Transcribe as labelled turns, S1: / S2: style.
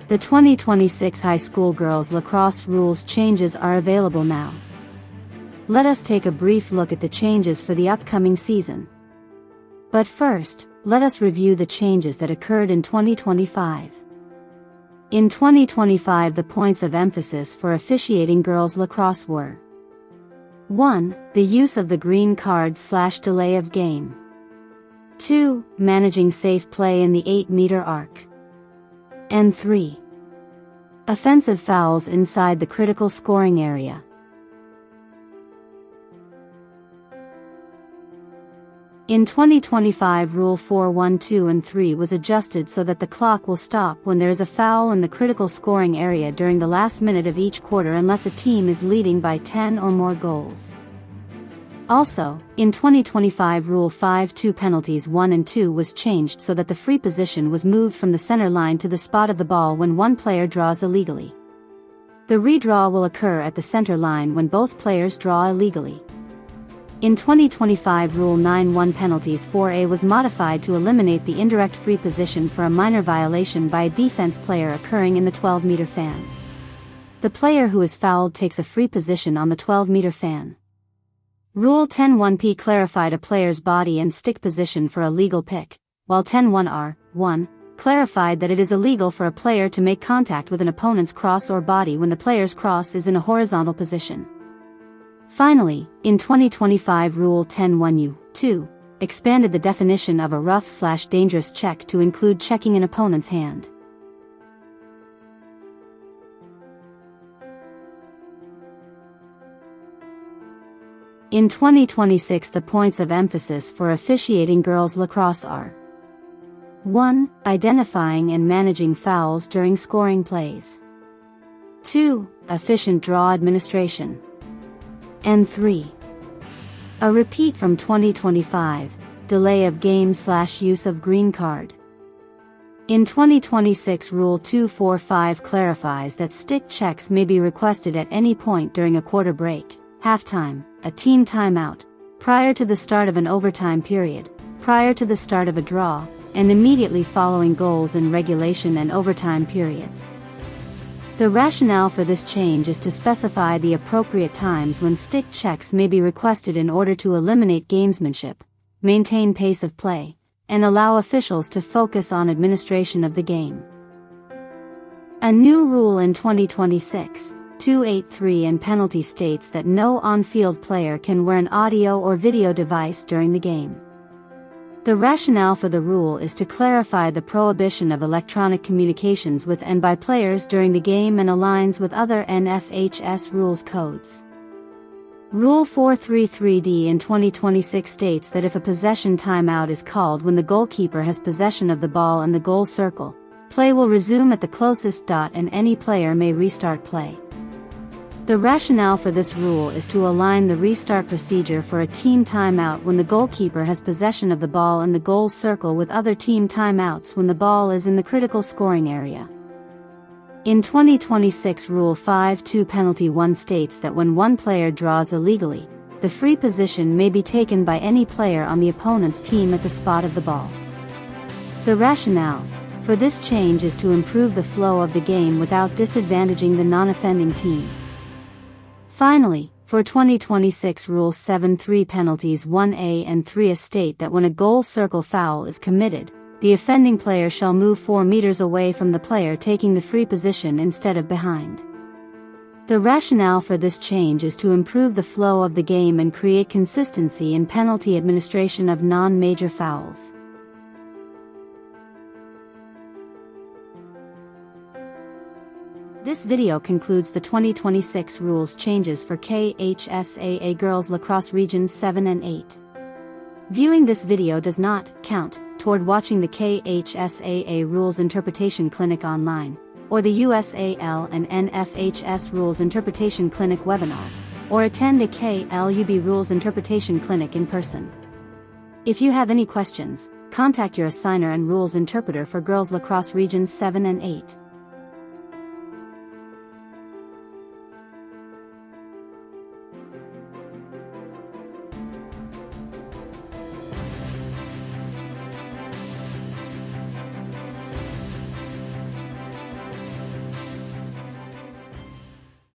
S1: The 2026 high school girls lacrosse rules changes are available now. Let us take a brief look at the changes for the upcoming season. But first, let us review the changes that occurred in 2025. In 2025, the points of emphasis for officiating girls lacrosse were: 1. The use of the green card/delay of game. 2. Managing safe play in the 8-meter arc. And 3. Offensive fouls inside the critical scoring area. In 2025, Rule 4, 1, 2 and 3 was adjusted so that the clock will stop when there is a foul in the critical scoring area during the last minute of each quarter unless a team is leading by 10 or more goals. Also, in 2025, Rule 5, 2 penalties 1 and 2 was changed so that the free position was moved from the center line to the spot of the ball when one player draws illegally. The redraw will occur at the center line when both players draw illegally. In 2025, Rule 9, 1 penalties 4A was modified to eliminate the indirect free position for a minor violation by a defense player occurring in the 12-meter fan. The player who is fouled takes a free position on the 12-meter fan. Rule 10, 1P clarified a player's body and stick position for a legal pick, while 10, 1R, 1, clarified that it is illegal for a player to make contact with an opponent's cross or body when the player's cross is in a horizontal position. Finally, in 2025, Rule 10, 1U, 2, expanded the definition of a rough/dangerous check to include checking an opponent's hand. In 2026, the points of emphasis for officiating girls lacrosse are: 1. Identifying and managing fouls during scoring plays. 2. Efficient draw administration. And 3. A repeat from 2025, delay of game/use of green card. In 2026, Rule 245 clarifies that stick checks may be requested at any point during a quarter break, halftime, a team timeout, prior to the start of an overtime period, prior to the start of a draw, and immediately following goals in regulation and overtime periods. The rationale for this change is to specify the appropriate times when stick checks may be requested in order to eliminate gamesmanship, maintain pace of play, and allow officials to focus on administration of the game. A new rule in 2026, 283 and penalty states that no on-field player can wear an audio or video device during the game. The rationale for the rule is to clarify the prohibition of electronic communications with and by players during the game and aligns with other NFHS rules codes. Rule 433D in 2026 states that if a possession timeout is called when the goalkeeper has possession of the ball in the goal circle, play will resume at the closest dot and any player may restart play. The rationale for this rule is to align the restart procedure for a team timeout when the goalkeeper has possession of the ball in the goal circle with other team timeouts when the ball is in the critical scoring area. In 2026, Rule 5, 2 penalty 1 states that when one player draws illegally, the free position may be taken by any player on the opponent's team at the spot of the ball. The rationale for this change is to improve the flow of the game without disadvantaging the non-offending team. Finally, for 2026, Rule 7, 3 penalties 1A and 3 state that when a goal circle foul is committed, the offending player shall move 4 meters away from the player taking the free position instead of behind. The rationale for this change is to improve the flow of the game and create consistency in penalty administration of non-major fouls. This video concludes the 2026 rules changes for KHSAA Girls Lacrosse Regions 7 and 8. Viewing this video does not count toward watching the KHSAA Rules Interpretation Clinic online, or the USAL and NFHS Rules Interpretation Clinic webinar, or attend a KLUB Rules Interpretation Clinic in person. If you have any questions, contact your assigner and rules interpreter for Girls Lacrosse Regions 7 and 8.